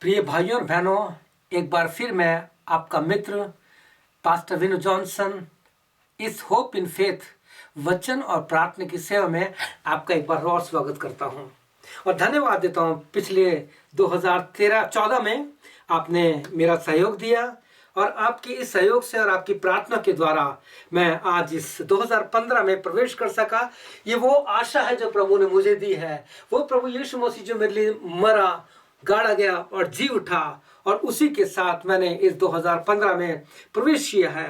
प्रिय भाइयों और बहनों, एक बार फिर मैं आपका मित्र पास्टर विनु जॉनसन इस होप इन फेथ वचन और प्रार्थना की सेवा में आपका एक बार और स्वागत करता हूं और धन्यवाद देता हूं। पिछले 2013-14 में आपने मेरा सहयोग दिया और आपके इस सहयोग से और आपकी प्रार्थना के द्वारा मैं आज इस 2015 में प्रवेश कर सका। ये वो आशा है जो प्रभु ने मुझे दी है, वो प्रभु यीशु मसीह जो मेरे लिए मरा, गाड़ा गया और जी उठा, और उसी के साथ मैंने इस 2015 में प्रवेश किया है।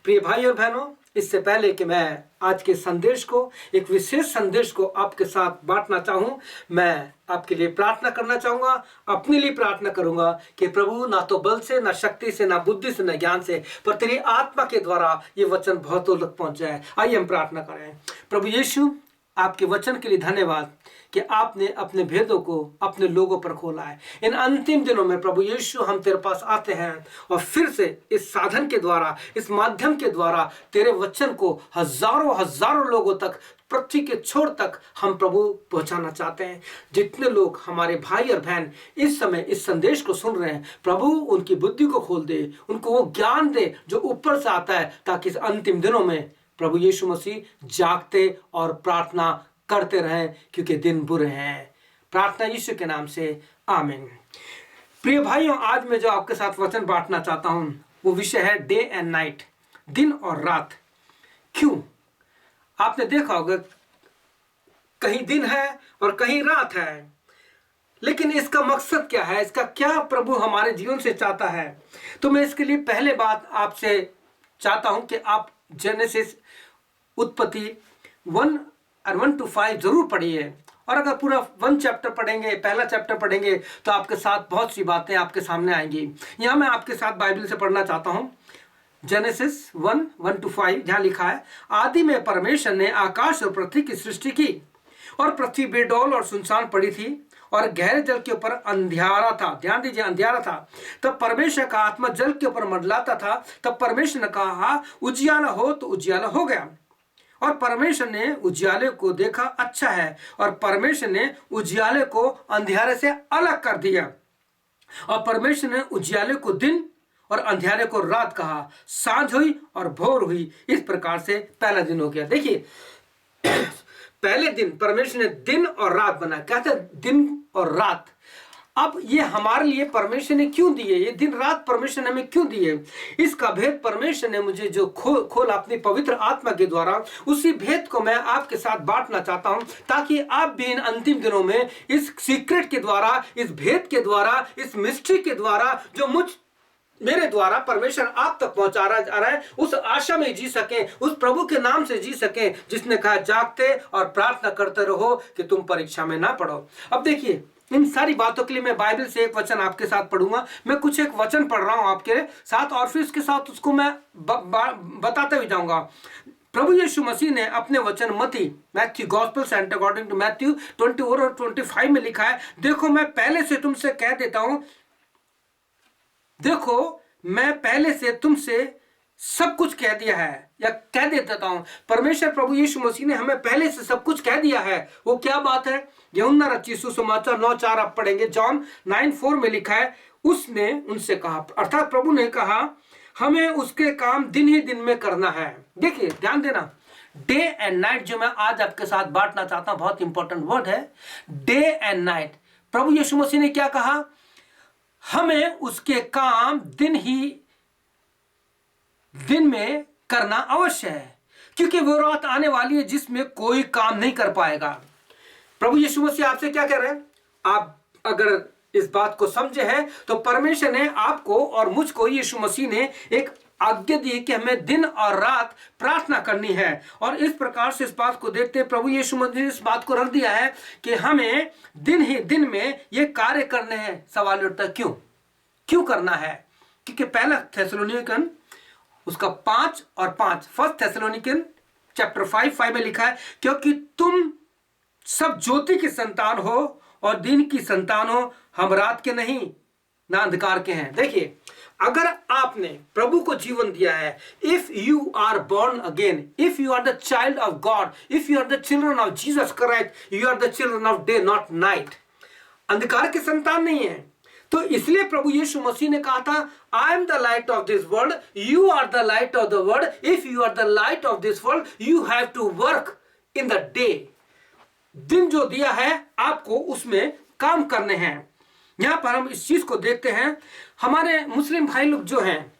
प्रिय भाई और बहनों, इससे पहले कि मैं आज के संदेश को, एक विशेष संदेश को आपके साथ बांटना चाहूं, मैं आपके लिए प्रार्थना करना चाहूंगा, अपने लिए प्रार्थना करूंगा कि प्रभु ना तो बल से, ना शक्ति से, ना बुद्धि से, ना ज्ञान से, पर तेरी आत्मा के द्वारा ये वचन बहुतों तक पहुंच जाए। आइए हम प्रार्थना करें। प्रभु यीशु, आपके वचन के लिए धन्यवाद कि आपने अपने भेदों को अपने लोगों पर खोला है। इन अंतिम दिनों में प्रभु यीशु हम तेरे पास आते हैं और फिर से इस साधन के द्वारा, इस माध्यम के द्वारा तेरे वचन को हजारों हजारों लोगों तक, पृथ्वी के छोर तक हम प्रभु पहुंचाना चाहते हैं। जितने लोग हमारे भाई और बहन इस समय इस संदेश को सुन रहे हैं, प्रभु उनकी बुद्धि को खोल दे, उनको वो ज्ञान दे जो ऊपर से आता है, ताकि इस अंतिम दिनों में प्रभु यीशु मसीह जागते और प्रार्थना करते रहें, क्योंकि दिन बुरे हैं। प्रार्थना यीशु के नाम से, आमीन। प्रिय भाइयों, आज मैं जो आपके साथ वचन बांटना चाहता हूं वो विषय है डे एंड नाइट, दिन और रात। क्यों? आपने देखा होगा कहीं दिन है और कहीं रात है, लेकिन इसका मकसद क्या है, इसका क्या प्रभु हमारे जीवन से चाहता है? तो मैं इसके लिए पहले बात आपसे चाहता हूं कि आप जेनेसिस, उत्पत्ति 1 to 5 जरूर पढ़िए। और अगर पूरा 1 चैप्टर पढ़ेंगे, पहला चैप्टर पढ़ेंगे, तो आपके साथ बहुत सी बातें आपके सामने आएंगी। यहां मैं आपके साथ बाइबल से पढ़ना चाहता हूं। जेनेसिस 1 to 5 जहां लिखा है, आदि में परमेश्वर ने आकाश और पृथ्वी की सृष्टि की, और पृथ्वी बेडौल और सुनसान पड़ी थी, और गहरे जल के ऊपर अंधियारा था। ध्यान दीजिए, अंधियारा था। तब परमेश्वर का आत्मा जल के ऊपर मंडलाता था। तब परमेश्वर ने कहा, उजियाला हो, तो उजियाला हो गया। और परमेश्वर ने उजियाले को देखा, अच्छा है। और परमेश्वर ने उजियाले को अंधियारे से अलग कर दिया। और परमेश्वर ने उजियाले को दिन और अंधियारे को रात कहा। सांझ हुई और भोर हुई, इस प्रकार से पहला दिन हो गया। देखिए, पहले दिन परमेश्वर ने दिन और रात बनाया। कहते हैं दिन और रात। अब ये हमारे लिए परमेश्वर ने क्यों दिए, ये दिन रात परमेश्वर ने हमें क्यों दिए? इसका भेद परमेश्वर ने मुझे जो खोला अपनी पवित्र आत्मा के द्वारा, उसी भेद को मैं आपके साथ बांटना चाहता हूं, ताकि आप भी इन अंतिम दिनों में इस सीक्रेट के द्वारा, इस भेद के द्वारा, इस मिस्ट्री के द्वारा जो मेरे द्वारा परमेश्वर आप तक पहुंचा रहा है, उस आशा में जी सकें, उस प्रभु के नाम से जी सकें, जिसने कहा जागते और प्रार्थना करते रहो कि तुम परीक्षा में ना पड़ो। अब देखिए, इन सारी बातों के लिए मैं बाइबल से एक वचन आपके साथ पढ़ूंगा। मैं कुछ एक वचन पढ़ रहा हूं आपके साथ, और फिर उसके साथ उसको मैं बताते हुए जाऊंगा। प्रभु यीशु मसीह ने अपने वचन Matthew gospel saint according to Matthew 24 और 25 में लिखा है, देखो मैं पहले से तुमसे कह देता हूं, देखो मैं पहले से तुमसे सब कुछ कह दिया है, या कह देता हूं। परमेश्वर प्रभु यीशु मसीह ने हमें पहले से सब कुछ कह दिया है। वो क्या बात है? यूहन्ना रचित सुसमाचार 9:4 आप पढ़ेंगे। जॉन 9:4 में लिखा है, उसने उनसे कहा, अर्थात प्रभु ने कहा, हमें उसके काम दिन ही दिन में करना है। देखिए, ध्यान देना, डे एंड नाइट जो मैं आज आपके साथ बांटना चाहता हूं, बहुत इंपॉर्टेंट वर्ड है, डे एंड नाइट। प्रभु यीशु मसीह ने क्या कहा? हमें उसके काम दिन में करना अवश्य है, क्योंकि वो रात आने वाली है जिसमें कोई काम नहीं कर पाएगा। प्रभु यीशु मसीह आपसे क्या कह रहे हैं? आप अगर इस बात को समझे हैं, तो परमेश्वर ने आपको और मुझको, यीशु मसीह ने एक आज्ञा दी कि हमें दिन और रात प्रार्थना करनी है। और इस प्रकार से इस बात को देखते हैं, प्रभु यीशु मसीह ने इस बात को रख दिया है कि हमें दिन ही दिन में ये कार्य करने हैं। सवाल उठता है, क्यों करना है? क्योंकि पहला थेसलोनिकन उसका 5 और 5, फर्स्ट थेसलोनिकन चैप्टर 5 में लिखा है, क्योंकि तुम सब ज्योति की संतान हो और दिन की संतान हो, हम रात के नहीं ना अंधकार के हैं। देखिए, अगर आपने प्रभु को जीवन दिया है, if you are born again, if you are the child of God, if you are the children of Jesus Christ, you are the children of day not night. अंधकार के संतान नहीं है। तो इसलिए प्रभु यीशु मसीह ने कहा था, I am the light of this world, you are the light of the world, if you are the light of this world you have to work in the day. दिन जो दिया है आपको उसमें काम करने हैं। यहां पर हम इस चीज को देखते हैं, हमारे मुस्लिम भाई लोग जो हैं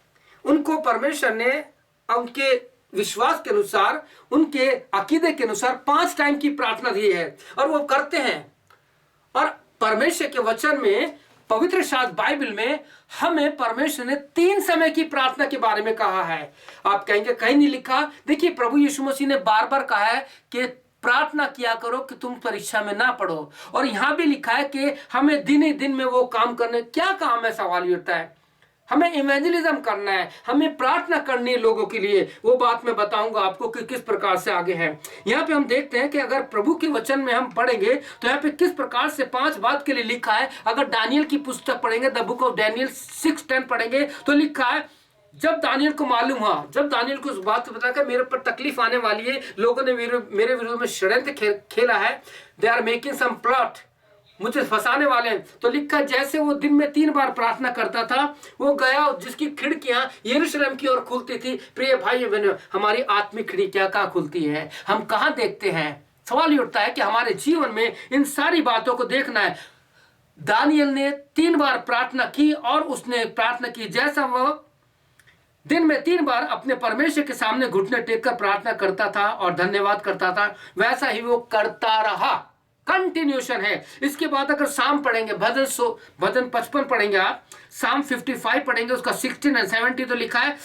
उनको परमेश्वर ने उनके विश्वास के अनुसार, उनके अकीदे के अनुसार 5 टाइम की प्रार्थना दी है और वो करते हैं। और परमेश्वर के वचन में, पवित्र शास्त्र बाइबल में हमें परमेश्वर ने 3 समय की प्रार्थना के बारे में कहा है। आप कहेंगे कहीं नहीं लिखा। देखिए, प्रभु यीशु मसीह ने बार बार कहा है कि प्रार्थना किया करो कि तुम परीक्षा में ना पड़ो, और यहां भी लिखा है कि हमें दिन ही दिन में वो काम करने। क्या काम है? सवाल ये उठता है। हमें इवेंजलिज्म करना है, हमें प्रार्थना करनी है लोगों के लिए। वो बात मैं बताऊंगा आपको कि किस प्रकार से आगे है। यहाँ पे हम देखते हैं कि अगर प्रभु के वचन में हम पढ़ेंगे तो यहाँ पे किस प्रकार से 5 बात के लिए लिखा है। अगर दानियल की पुस्तक पढ़ेंगे, द बुक ऑफ डैनियल 6:10 पढ़ेंगे तो लिखा है, जब दानियल को मालूम हुआ, जब दानियल को उस बात से पता कि मेरे पर तकलीफ आने वाली है, लोगों ने मेरे विरोध में षड्यंत्र खेला है, they are making some plot, मुझे फंसाने वाले हैं, तो लिखा जैसे वो दिन में 3 बार प्रार्थना करता था, वो गया जिसकी खिड़कियां यरूशलेम की ओर खुलती थी। प्रिय भाई बहनों, हमारी आत्मिक खिड़कियां कहाँ खुलती है? हम कहाँ देखते हैं? सवाल ये उठता है कि हमारे जीवन में इन सारी बातों को देखना है। दानियल ने 3 बार प्रार्थना की और उसने प्रार्थना की, जैसा वो दिन में 3 बार अपने परमेश्वर के सामने घुटने टेक कर प्रार्थना करता था और धन्यवाद करता था, वैसा ही वो करता रहा। कंटिन्यूशन है। इसके बाद अगर साम पढ़ेंगे, भजन 55 पढ़ेंगे, आप साम 55 पढ़ेंगे, उसका 16 और 70 तो लिखा है,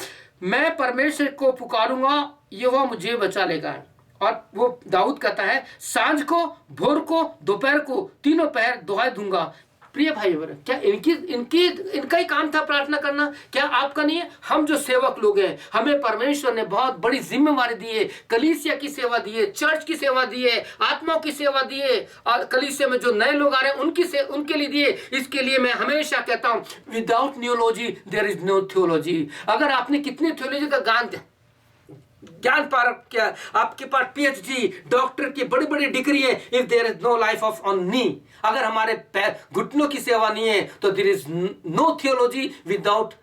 मैं परमेश्वर को पुकारूंगा, ये वह मुझे बचा लेगा। और वो दाऊद कहता है, सांझ को, भोर को, दोपहर को, तीनों पहर दुहाई दूंगा। प्रिय भाई बहन, क्या इनका ही काम था प्रार्थना करना? क्या आपका नहीं है? हम जो सेवक लोग हैं, हमें परमेश्वर ने बहुत बड़ी जिम्मेवारी दी है। कलीसिया की सेवा दी है, चर्च की सेवा दी है, आत्माओं की सेवा दी है, और कलीसिया में जो नए लोग आ रहे हैं उनके लिए दिए। इसके लिए मैं हमेशा कहता हूं, without kneeology there is no theology. अगर आपने कितनी थियोलॉजी का ज्ञान पा क्या, आपके पास PhD डॉक्टर की बड़ी बड़ी डिग्री है, if there is no life of on knee, अगर हमारे घुटनों की सेवा नहीं है तो there is no theology without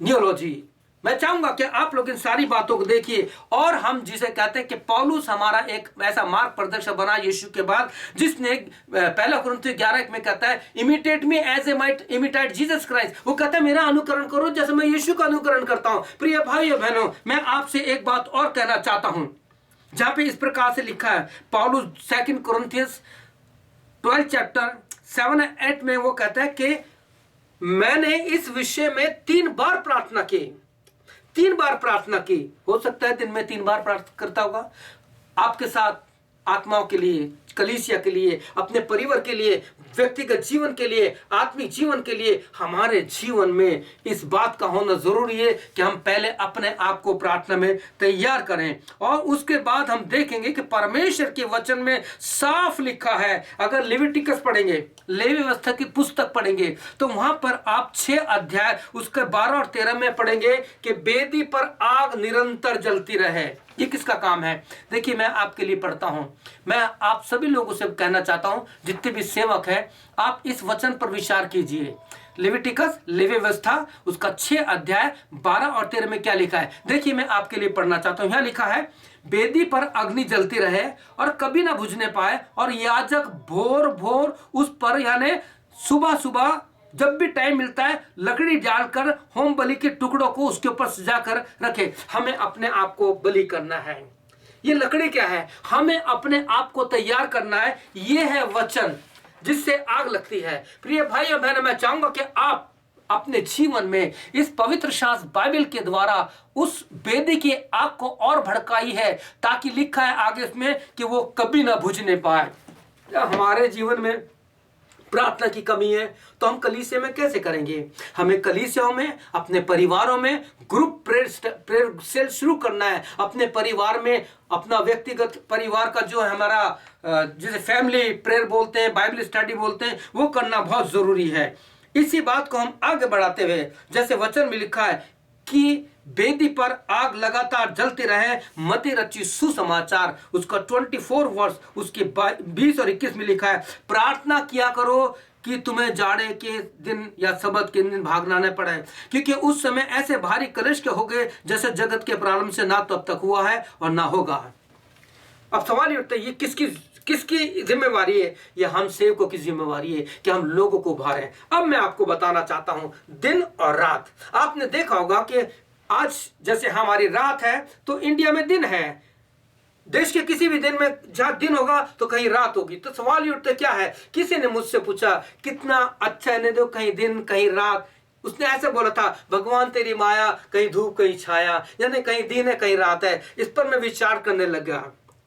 kneeology. मैं चाहूंगा कि आप लोग इन सारी बातों को देखिए, और हम जिसे कहते हैं कि पौलुस हमारा एक ऐसा मार्ग प्रदर्शक बना यीशु के बाद, जिसने 1 कुरिन्थियों 11 में कहता है, imitate me as a might imitate Jesus Christ. वो कहता है मेरा अनुकरण करो जैसे मैं यीशु का अनुकरण करता हूं। प्रिय भाइयों बहनों, मैं आपसे एक बात और कहना चाहता हूं, जहां पे इस प्रकार से लिखा है, पौलुस 2 कुरिन्थियंस 12 चैप्टर 7-8 में वो कहता है कि मैंने इस विषय में 3 बार प्रार्थना की। 3 बार प्रार्थना की। हो सकता है दिन में 3 बार प्रार्थना करता होगा, आपके साथ, आत्माओं के लिए, कलीसिया के लिए, अपने परिवार के लिए, व्यक्तिगत जीवन के लिए, आत्मिक जीवन के लिए। हमारे जीवन में इस बात का होना जरूरी है कि हम पहले अपने आप को प्रार्थना में तैयार करें, और उसके बाद हम देखेंगे कि परमेश्वर के वचन में साफ लिखा है। अगर लेविटिकस पढ़ेंगे, लेवी व्यवस्था की पुस्तक पढ़ेंगे, तो वहां पर आप 6 अध्याय उसके 12 और 13 में पढ़ेंगे कि वेदी पर आग निरंतर जलती रहे। ये किसका काम है? देखिए, मैं आपके लिए पढ़ता हूं, मैं आप सभी लोगों से कहना चाहता हूं, जितने भी सेवक हैं, आप इस वचन पर विचार कीजिए। लेविटिकस, लेवी व्यवस्था, उसका 6 अध्याय 12 और 13 में क्या लिखा है? देखिए, मैं आपके लिए पढ़ना चाहता हूं। यहां लिखा है, वेदी पर अग्नि जलती रहे और कभी ना बुझने पाए, और याजक भोर भोर उस पर, यानी सुबह सुबह जब भी टाइम मिलता है, लकड़ी डालकर होम बलि के टुकड़ों को उसके ऊपर सजाकर रखे। हमें अपने आप को बलि करना है। ये लकड़ी क्या है? हमें अपने आप को तैयार करना है। ये है वचन जिससे आग लगती है। प्रिय भाई और बहनों, मैं चाहूंगा कि आप अपने जीवन में इस पवित्र शास्त्र बाइबल के द्वारा उस वेदी की आग को और भड़काई है, ताकि लिखा है आगे इसमें कि वो कभी ना बुझने पाए। हमारे जीवन में प्रार्थना की कमी है तो हम कलीसिया में कैसे करेंगे? हमें कलीसियाओं में, अपने परिवारों में ग्रुप प्रेयर सेल शुरू करना है। अपने परिवार में, अपना व्यक्तिगत परिवार का जो है हमारा, जिसे फैमिली प्रेयर बोलते हैं, बाइबल स्टडी बोलते हैं, वो करना बहुत जरूरी है। इसी बात को हम आगे बढ़ाते हुए, जैसे वचन में लिखा है कि वेदी पर आग लगातार जलती रहे, मती रची सुसमाचार, उसका 24 वर्ष उसके 20 और 21 में लिखा है, प्रार्थना किया करो कि तुम्हें जाड़े के दिन या सबत के दिन भागना न पड़े, क्योंकि उस समय ऐसे भारी कलिष्ट हो गए जैसे जगत के प्रारंभ से ना तो अब तक हुआ है और ना होगा। अब सवाल ये उठता है, ये किसकी किसकी जिम्मेवारी है? ये हम सेवकों की जिम्मेवारी है कि हम लोगों को उभारें। अब मैं आपको बताना चाहता हूं, दिन और रात। आपने देखा होगा कि आज जैसे हमारी रात है तो इंडिया में दिन है, देश के किसी भी दिन में जहां दिन होगा तो कहीं रात होगी। तो सवाल ये उठता क्या है, किसी ने मुझसे पूछा कितना अच्छा है, दो कहीं दिन कहीं रात। उसने ऐसे बोला था, भगवान तेरी माया, कहीं धूप कहीं छाया, यानी कहीं दिन है कहीं रात है। इस पर मैं विचार करने लग गया।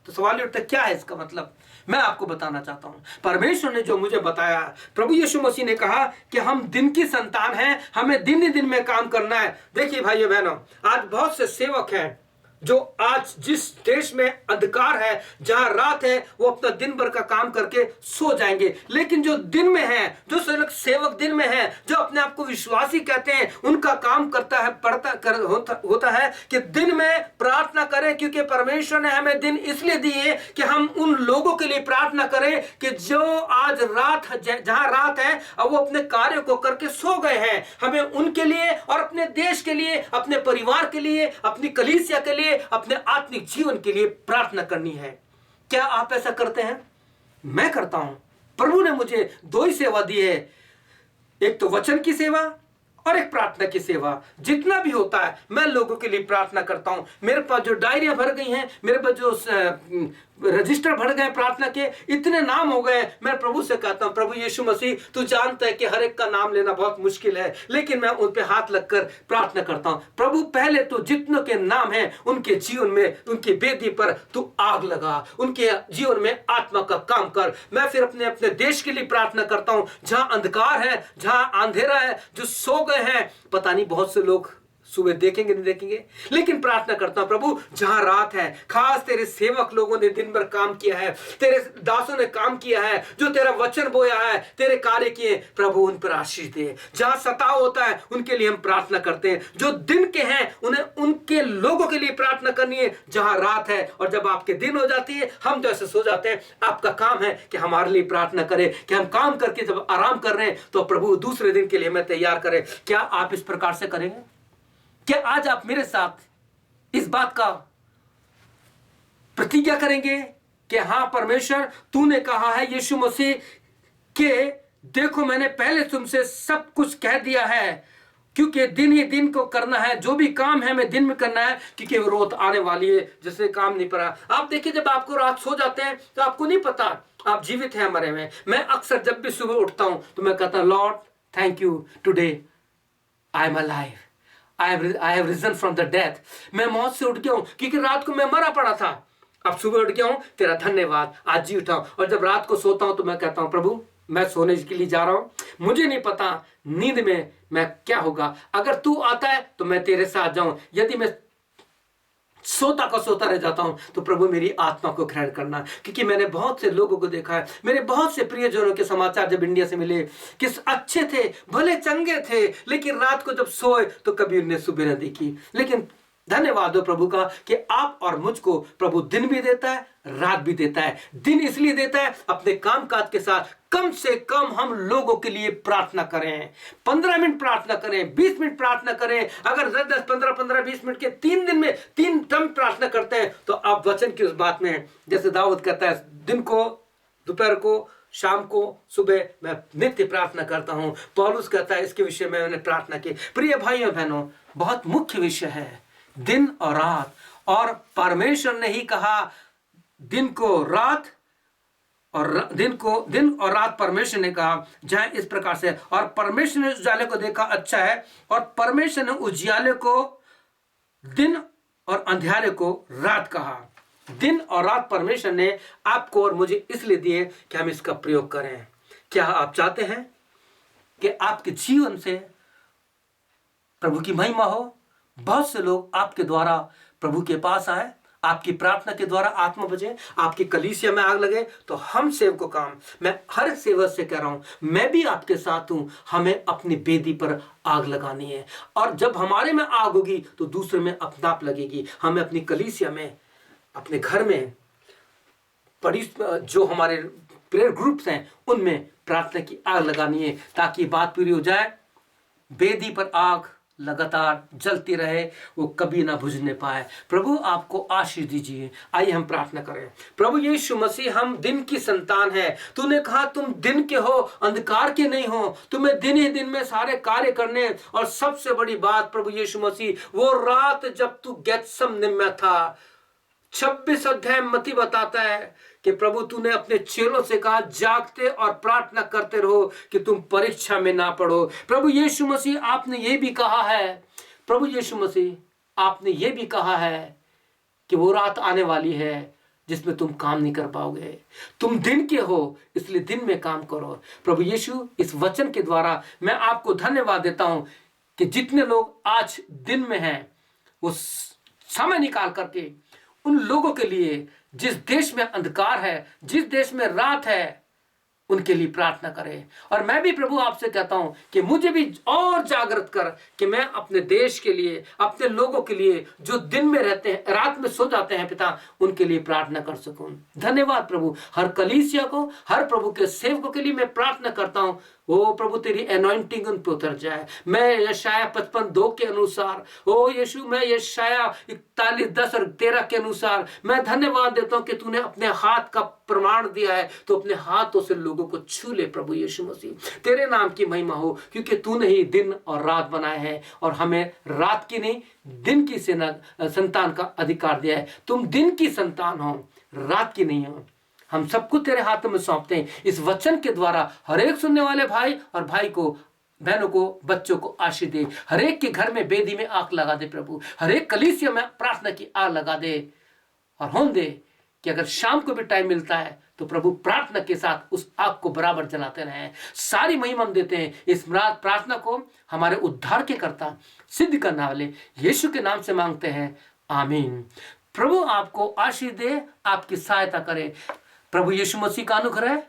तो सवाल ये उठता क्या है इसका मतलब? मैं आपको बताना चाहता हूं, परमेश्वर ने जो मुझे बताया, प्रभु यीशु मसीह ने कहा कि हम दिन की संतान हैं, हमें दिन ही दिन में काम करना है। देखिए भाइयों बहनों, आज बहुत से सेवक हैं जो आज जिस देश में अंधकार है, जहां रात है, वो अपना दिन भर का काम करके सो जाएंगे। लेकिन जो दिन में है, जो सेवक दिन में है, जो अपने आप को विश्वासी कहते हैं, उनका काम करता है होता है कि दिन में प्रार्थना करें, क्योंकि परमेश्वर ने हमें दिन इसलिए दिए कि हम उन लोगों के लिए प्रार्थना करें कि जो आज रात, जहां रात है, अब वो अपने कार्य को करके सो गए हैं। हमें उनके लिए और अपने देश के लिए, अपने परिवार के लिए, अपनी कलीसिया के लिए, अपने आत्मिक जीवन के लिए प्रार्थना करनी है। क्या आप ऐसा करते हैं? मैं करता हूं। प्रभु ने मुझे दो ही सेवा दी है, एक तो वचन की सेवा और एक प्रार्थना की सेवा। जितना भी होता है मैं लोगों के लिए प्रार्थना करता हूं। मेरे पास जो डायरियां भर गई हैं, मेरे पास जो रजिस्टर भर गए प्रार्थना के, इतने नाम हो गए। मैं प्रभु से कहता हूं, प्रभु यीशु मसीह, तू जानता है कि हर एक का नाम लेना बहुत मुश्किल है, लेकिन मैं उन पे हाथ लगकर प्रार्थना करता हूं। प्रभु पहले तो जितनों के नाम हैं उनके जीवन में, उनकी वेदी पर तू आग लगा, उनके जीवन में आत्मा का काम कर। मैं फिर अपने अपने देश के लिए प्रार्थना करता हूं, जहां अंधकार है, जहां अंधेरा है, जो सो गए हैं। पता नहीं बहुत से लोग सुबह देखेंगे नहीं देखेंगे, लेकिन प्रार्थना करता हूं, प्रभु जहां रात है, खास तेरे सेवक लोगों ने दिन भर काम किया है, तेरे दासों ने काम किया है, जो तेरा वचन बोया है, तेरे कार्य किए, प्रभु उन पर आशीष दे। जहां सताव होता है उनके लिए हम प्रार्थना करते हैं। जो दिन के हैं उन्हें, उनके लोगों के लिए प्रार्थना करनी है। जहां रात है और जब आपके दिन हो जाती है, हम तो ऐसे सो जाते हैं। आपका काम है कि हमारे लिए प्रार्थना करें, कि हम काम करके जब आराम कर रहे हैं तो प्रभु दूसरे दिन के लिए हमें तैयार करें। क्या आप इस प्रकार से करेंगे? क्या आज आप मेरे साथ इस बात का प्रतिज्ञा करेंगे कि हां परमेश्वर, तूने कहा है यीशु मसीह के, देखो मैंने पहले तुमसे सब कुछ कह दिया है, क्योंकि दिन ही दिन को करना है, जो भी काम है हमें दिन में करना है, क्योंकि वो रात आने वाली है जिससे काम नहीं पड़ा। आप देखिए, जब आपको रात सो जाते हैं तो आपको नहीं पता आप जीवित हैं मरे हुए। मैं अक्सर जब भी सुबह उठता हूं तो मैं कहता हूं, Lord thank you, today I am alive, I have risen from the death। मैं मौत से उठ गया हूं, क्योंकि रात को मैं मरा पड़ा था, अब सुबह उठ गया हूं, तेरा धन्यवाद, आज जी उठा हूं। और जब रात को सोता हूं तो मैं कहता हूं, प्रभु मैं सोने के लिए जा रहा हूं, मुझे नहीं पता नींद में मैं क्या होगा, अगर तू आता है तो मैं तेरे साथ जाऊं, यदि मैं सोता का सोता रह जाता हूं तो प्रभु मेरी आत्मा को ग्रहण करना। क्योंकि मैंने बहुत से लोगों को देखा है, मेरे बहुत से प्रियजनों के समाचार जब इंडिया से मिले, कि अच्छे थे, भले चंगे थे, लेकिन रात को जब सोए तो कभी उन्हें सुबह न देखी। लेकिन धन्यवाद हो प्रभु का कि आप और मुझको प्रभु दिन भी देता है, रात भी देता है। दिन इसलिए देता है, अपने कामकाज के साथ कम से कम हम लोगों के लिए प्रार्थना करें। 15 मिनट प्रार्थना करें, 20 मिनट प्रार्थना करें। अगर 10 15 15 20 मिनट के 3 दिन में 3 टर्म प्रार्थना करते हैं तो आप वचन की उस बात में, जैसे दाऊद कहता है, दिन को, दोपहर को, शाम को, सुबह मैं नित्य प्रार्थना करता हूं। पौलुस कहता है इसके विषय में मैंने प्रार्थना की। प्रिय भाइयों बहनों, बहुत मुख्य विषय है दिन और रात। और परमेश्वर ने ही कहा दिन को रात, और दिन और रात परमेश्वर ने कहा, जहां इस प्रकार से, और परमेश्वर ने उजाले को देखा अच्छा है, और परमेश्वर ने उजियाले को दिन और अंधेरे को रात कहा। दिन और रात परमेश्वर ने आपको और मुझे इसलिए दिए कि हम इसका प्रयोग करें। क्या आप चाहते हैं कि आपके जीवन से प्रभु की महिमा हो? बहुत से लोग आपके द्वारा प्रभु के पास आए, आपकी प्रार्थना के द्वारा आत्मा बचे, आपकी कलीसिया में आग लगे। तो हम सेवकों काम, मैं हर सेवक से कह रहा हूं, मैं भी आपके साथ हूं, हमें अपनी बेदी पर आग लगानी है। और जब हमारे में आग होगी तो दूसरे में अपना आप लगेगी। हमें अपनी कलीसिया में, अपने घर में, जो हमारे प्रेयर ग्रुप्स हैं उनमें प्रार्थना की आग लगानी है, ताकि बात पूरी हो जाए। वेदी पर आग लगातार जलती रहे, वो कभी ना बुझने पाए। प्रभु आपको आशीष दीजिए। आइए हम प्रार्थना करें। प्रभु यीशु मसीह, हम दिन की संतान है। तूने कहा तुम दिन के हो, अंधकार के नहीं हो। तुम्हें दिन ही दिन में सारे कार्य करने, और सबसे बड़ी बात प्रभु यीशु मसीह, वो रात जब तू गेत्सेमनी में था, 26 अध्याय मत्ती बताता है कि प्रभु तूने अपने चेलों से कहा जागते और प्रार्थना करते रहो कि तुम परीक्षा में ना पड़ो। प्रभु यीशु मसीह, आपने ये भी कहा है, प्रभु यीशु मसीह आपने ये भी कहा है कि वो रात आने वाली है जिसमें तुम काम नहीं कर पाओगे। तुम दिन के हो, इसलिए दिन में काम करो। प्रभु यीशु, इस वचन के द्वारा मैं आपको धन्यवाद देता हूं कि जितने लोग आज दिन में हैं, वो समय निकाल करके उन लोगों के लिए जिस देश में अंधकार है, जिस देश में रात है, उनके लिए प्रार्थना करें। और मैं भी प्रभु आपसे कहता हूं कि मुझे भी और जागृत कर कि मैं अपने देश के लिए, अपने लोगों के लिए जो दिन में रहते हैं, रात में सो जाते हैं पिता, उनके लिए प्रार्थना कर सकूं। धन्यवाद प्रभु। हर कलीसिया को, हर प्रभु के सेवकों के लिए मैं प्रार्थना करता हूं, ओ प्रभु तेरी एनॉइंटिंग उन पे उतर जाए। मैं यशाया 55:2 के अनुसार, ओ यीशु, मैं यशाया 41:10 और 13 के अनुसार मैं धन्यवाद देता हूं कि तूने अपने हाथ का प्रमाण दिया है, तो अपने हाथों से लोगों को छू ले। प्रभु यीशु मसीह, तेरे नाम की महिमा हो, क्योंकि तूने ही दिन और रात बनाए हैं, और हमें रात की नहीं, दिन की संतान का अधिकार दिया है। तुम दिन की संतान हो, रात की नहीं हो। हम सबको तेरे हाथों में सौंपते हैं। इस वचन के द्वारा हर एक सुनने वाले भाई और भाई को, बहनों को, बच्चों को आशीष दे। हर एक के घर में वेदी में आग लगा दे प्रभु। हर एक कलीसिया में प्रार्थना की आग लगा दे, और होने दे कि अगर शाम को भी टाइम मिलता है तो प्रभु प्रार्थना के साथ उस आग को बराबर जलाते रहें। सारी महिमा हम देते हैं इस प्रार्थना को हमारे उद्धार के कर्ता, सिद्ध करने वाले यीशु के नाम से मांगते हैं, आमीन। प्रभु आपको आशीष दे, आपकी सहायता करे। प्रभु यीशु मसीह का अनुग्रह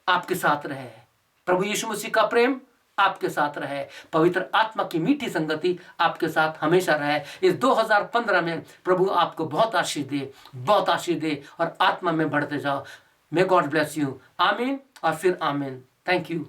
आपके साथ रहे। प्रभु यीशु मसीह का प्रेम आपके साथ रहे। पवित्र आत्मा की मीठी संगति आपके साथ हमेशा रहे। इस 2015 में प्रभु आपको बहुत आशीष दे, बहुत आशीष दे, और आत्मा में बढ़ते जाओ। May God bless you. आमीन और फिर आमीन। Thank you.